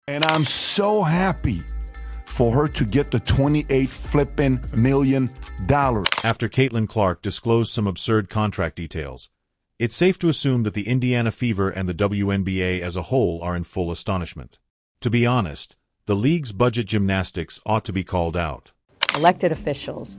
And I'm so happy for her to get the $28 million. After Caitlin Clark disclosed some absurd contract details, it's safe to assume that the Indiana Fever and the WNBA as a whole are in full astonishment. To be honest, the league's budget gymnastics ought to be called out. Elected officials,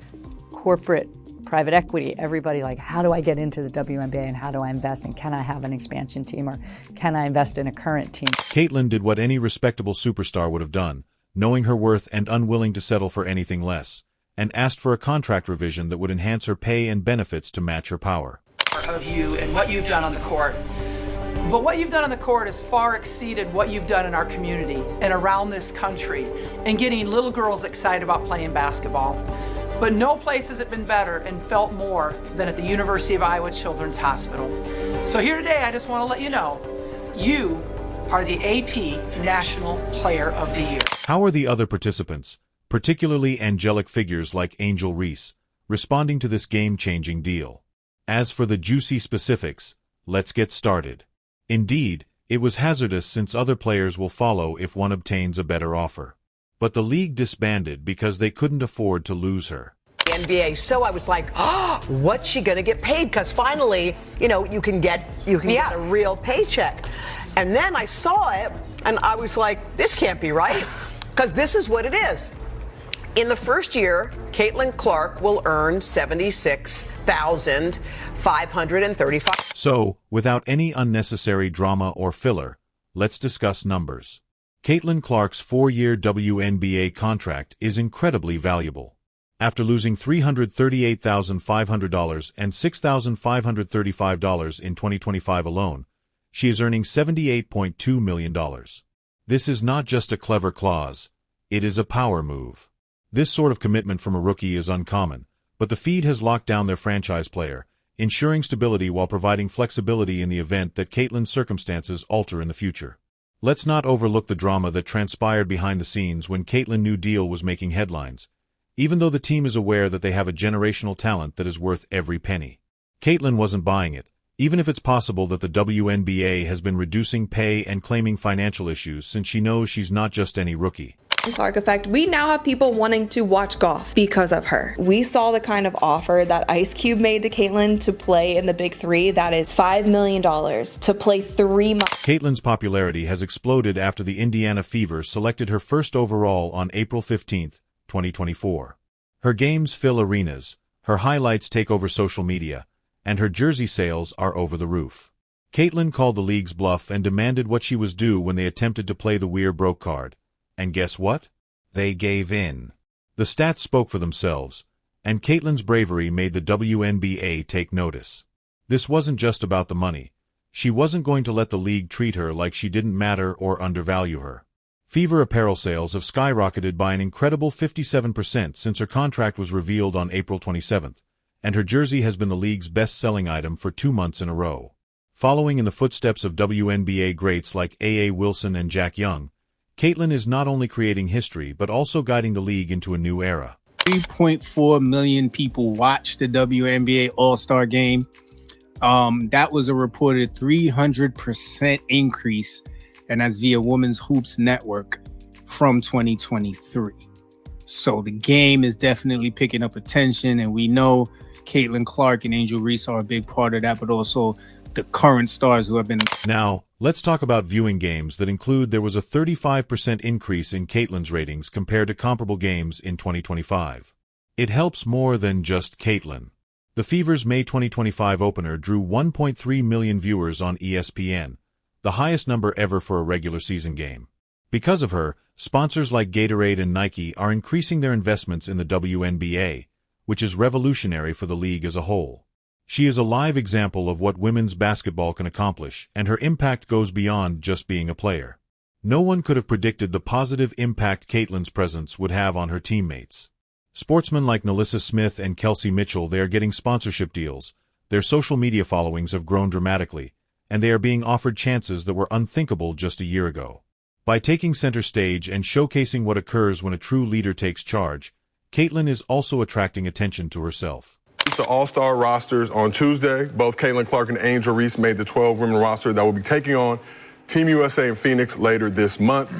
corporate, private equity, everybody like, how do I get into the WNBA and how do I invest and can I have an expansion team or can I invest in a current team? Caitlin did what any respectable superstar would have done, knowing her worth and unwilling to settle for anything less, and asked for a contract revision that would enhance her pay and benefits to match her power. Of you and what you've done on the court. But what you've done on the court has far exceeded what you've done in our community and around this country and getting little girls excited about playing basketball. But no place has it been better and felt more than at the University of Iowa Children's Hospital. So here today, I just want to let you know, you are the AP National Player of the Year. How are the other participants, particularly angelic figures like Angel Reese, responding to this game-changing deal? As for the juicy specifics, let's get started. Indeed, it was hazardous since other players will follow if one obtains a better offer. But the league disbanded because they couldn't afford to lose her. NBA. So I was like, oh, what's she going to get paid? Because finally, you can get a real paycheck. And then I saw it, and I was like, this can't be right, because this is what it is. In the first year, Caitlin Clark will earn $76,535. So, without any unnecessary drama or filler, let's discuss numbers. Caitlin Clark's 4-year WNBA contract is incredibly valuable. After losing $338,500 and $6,535 in 2025 alone, she is earning $78.2 million. This is not just a clever clause, it is a power move. This sort of commitment from a rookie is uncommon, but the Feed has locked down their franchise player, ensuring stability while providing flexibility in the event that Caitlin's circumstances alter in the future. Let's not overlook the drama that transpired behind the scenes when Caitlin New Deal was making headlines, even though the team is aware that they have a generational talent that is worth every penny. Caitlin wasn't buying it, even if it's possible that the WNBA has been reducing pay and claiming financial issues since she knows she's not just any rookie. Clark effect, we now have people wanting to watch golf because of her. We saw the kind of offer that Ice Cube made to Caitlin to play in the Big Three. That is $5 million to play 3 months. Caitlin's popularity has exploded after the Indiana Fever selected her first overall on April 15, 2024. Her games fill arenas, her highlights take over social media, and her jersey sales are over the roof. Caitlin called the league's bluff and demanded what she was due when they attempted to play the We're Broke card. And guess what? They gave in. The stats spoke for themselves, and Caitlin's bravery made the WNBA take notice. This wasn't just about the money. She wasn't going to let the league treat her like she didn't matter or undervalue her. Fever apparel sales have skyrocketed by an incredible 57% since her contract was revealed on April 27, and her jersey has been the league's best-selling item for 2 months in a row. Following in the footsteps of WNBA greats like A.A. Wilson and Jack Young, Caitlin is not only creating history but also guiding the league into a new era. 3.4 million people watched the WNBA All-Star Game. That was a reported 300% increase, and that's via Women's Hoops Network from 2023. So the game is definitely picking up attention, and we know Caitlin Clark and Angel Reese are a big part of that, but also the current stars who have been... Now, let's talk about viewing games that include there was a 35% increase in Caitlin's ratings compared to comparable games in 2025. It helps more than just Caitlin. The Fever's May 2025 opener drew 1.3 million viewers on ESPN, the highest number ever for a regular season game. Because of her, sponsors like Gatorade and Nike are increasing their investments in the WNBA, which is revolutionary for the league as a whole. She is a live example of what women's basketball can accomplish, and her impact goes beyond just being a player. No one could have predicted the positive impact Caitlin's presence would have on her teammates. Sportsmen like Nalissa Smith and Kelsey Mitchell, they are getting sponsorship deals, their social media followings have grown dramatically, and they are being offered chances that were unthinkable just a year ago. By taking center stage and showcasing what occurs when a true leader takes charge, Caitlin is also attracting attention to herself. The All-Star rosters on Tuesday. Both Caitlin Clark and Angel Reese made the 12-women roster that will be taking on Team USA in Phoenix later this month.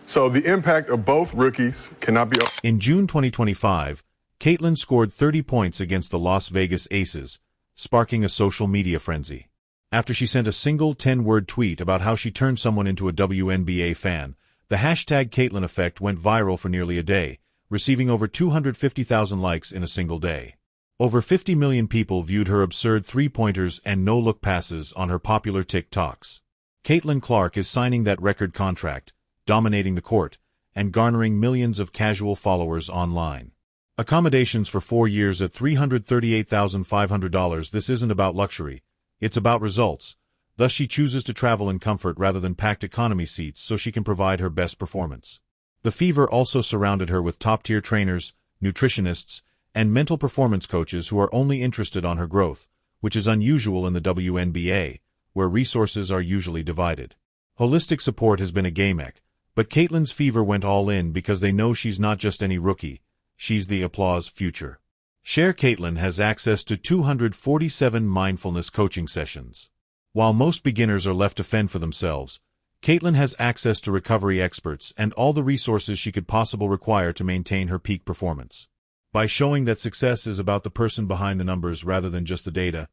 So the impact of both rookies cannot be. In June 2025, Caitlin scored 30 points against the Las Vegas Aces, sparking a social media frenzy. After she sent a single 10-word tweet about how she turned someone into a WNBA fan, the hashtag Caitlin effect went viral for nearly a day, receiving over 250,000 likes in a single day. Over 50 million people viewed her absurd three-pointers and no-look passes on her popular TikToks. Caitlin Clark is signing that record contract, dominating the court, and garnering millions of casual followers online. Accommodations for 4 years at $338,500. This isn't about luxury. It's about results. Thus she chooses to travel in comfort rather than packed economy seats so she can provide her best performance. The Fever also surrounded her with top-tier trainers, nutritionists, and mental performance coaches who are only interested on her growth, which is unusual in the WNBA, where resources are usually divided. Holistic support has been a game-ek, but Caitlin's Fever went all in because they know she's not just any rookie, she's the applause future. Share Caitlin has access to 247 mindfulness coaching sessions. While most beginners are left to fend for themselves, Caitlin has access to recovery experts and all the resources she could possibly require to maintain her peak performance. By showing that success is about the person behind the numbers rather than just the data,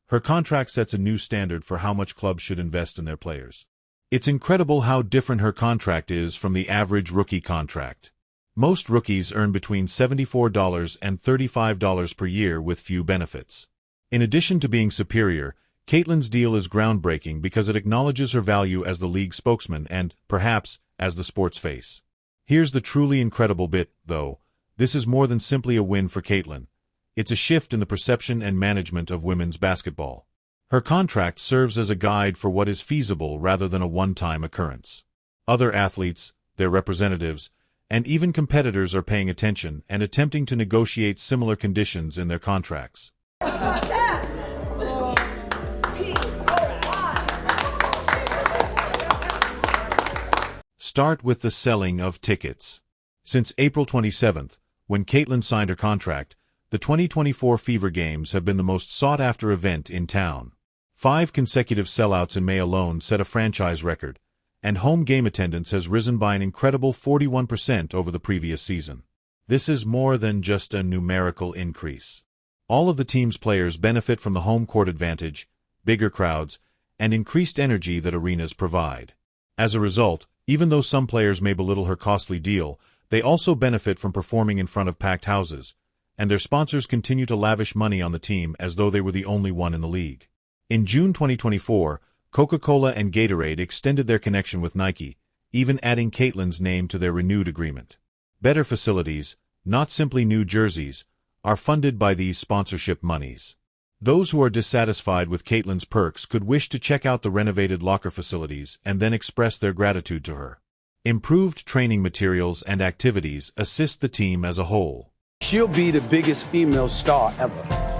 her contract sets a new standard for how much clubs should invest in their players. It's incredible how different her contract is from the average rookie contract. Most rookies earn between $74 and $35 per year with few benefits. In addition to being superior, Caitlin's deal is groundbreaking because it acknowledges her value as the league spokesman and, perhaps, as the sports face. Here's the truly incredible bit, though. This is more than simply a win for Caitlin. It's a shift in the perception and management of women's basketball. Her contract serves as a guide for what is feasible rather than a one-time occurrence. Other athletes, their representatives, and even competitors are paying attention and attempting to negotiate similar conditions in their contracts. Start with the selling of tickets. Since April 27th, when Caitlin signed her contract, the 2024 Fever Games have been the most sought-after event in town. 5 consecutive sellouts in May alone set a franchise record, and home game attendance has risen by an incredible 41% over the previous season. This is more than just a numerical increase. All of the team's players benefit from the home court advantage, bigger crowds, and increased energy that arenas provide. As a result, even though some players may belittle her costly deal, they also benefit from performing in front of packed houses, and their sponsors continue to lavish money on the team as though they were the only one in the league. In June 2024, Coca-Cola and Gatorade extended their connection with Nike, even adding Caitlin's name to their renewed agreement. Better facilities, not simply new jerseys, are funded by these sponsorship monies. Those who are dissatisfied with Caitlin's perks could wish to check out the renovated locker facilities and then express their gratitude to her. Improved training materials and activities assist the team as a whole. She'll be the biggest female star ever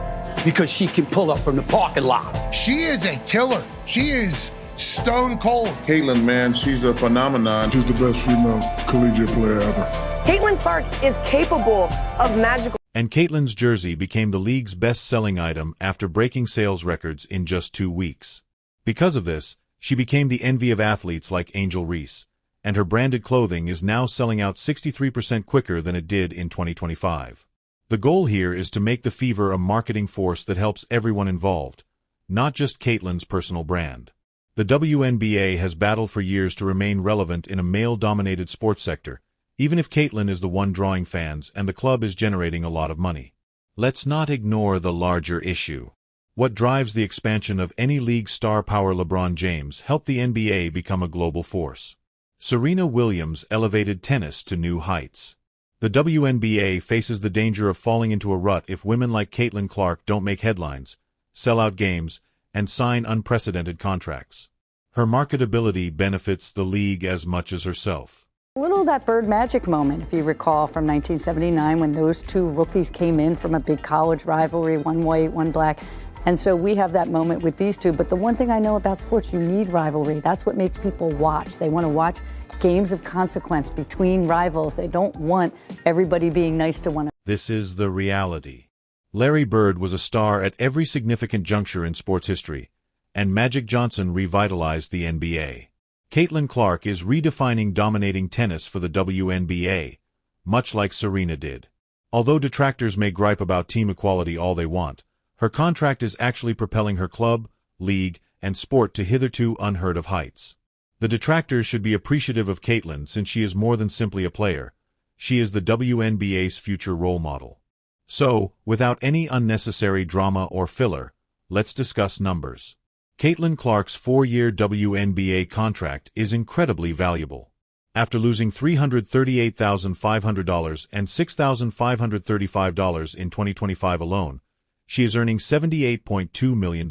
because she can pull up from the parking lot. She is a killer. She is stone cold. Caitlin, man, she's a phenomenon. She's the best female collegiate player ever. Caitlin Clark is capable of magical. And Caitlin's jersey became the league's best-selling item after breaking sales records in just 2 weeks. Because of this, she became the envy of athletes like Angel Reese, and her branded clothing is now selling out 63% quicker than it did in 2025. The goal here is to make the Fever a marketing force that helps everyone involved, not just Caitlin's personal brand. The WNBA has battled for years to remain relevant in a male-dominated sports sector, even if Caitlin is the one drawing fans and the club is generating a lot of money. Let's not ignore the larger issue. What drives the expansion of any league star power? LeBron James helped the NBA become a global force. Serena Williams elevated tennis to new heights. The WNBA faces the danger of falling into a rut if women like Caitlin Clark don't make headlines, sell out games, and sign unprecedented contracts. Her marketability benefits the league as much as herself. A little of that Bird Magic moment, if you recall, from 1979 when those 2 rookies came in from a big college rivalry, one white, one black. And so we have that moment with these 2. But the one thing I know about sports, you need rivalry. That's what makes people watch. They want to watch games of consequence between rivals. They don't want everybody being nice to one another. This is the reality. Larry Bird was a star at every significant juncture in sports history, and Magic Johnson revitalized the NBA. Caitlin Clark is redefining dominating tennis for the WNBA, much like Serena did. Although detractors may gripe about team equality all they want, her contract is actually propelling her club, league, and sport to hitherto unheard of heights. The detractors should be appreciative of Caitlin since she is more than simply a player. She is the WNBA's future role model. So, without any unnecessary drama or filler, let's discuss numbers. Caitlin Clark's 4-year WNBA contract is incredibly valuable. After losing $338,500 and $6,535 in 2025 alone, she is earning $78.2 million.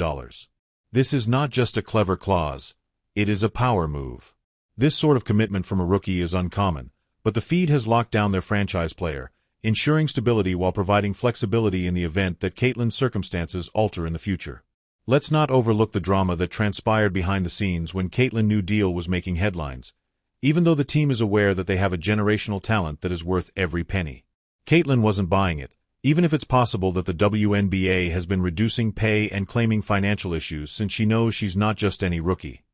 This is not just a clever clause, it is a power move. This sort of commitment from a rookie is uncommon, but the feed has locked down their franchise player, ensuring stability while providing flexibility in the event that Caitlin's circumstances alter in the future. Let's not overlook the drama that transpired behind the scenes when Caitlin New Deal was making headlines, even though the team is aware that they have a generational talent that is worth every penny. Caitlin wasn't buying it, even if it's possible that the WNBA has been reducing pay and claiming financial issues since she knows she's not just any rookie.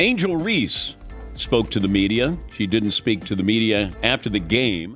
Angel Reese spoke to the media. She didn't speak to the media after the game.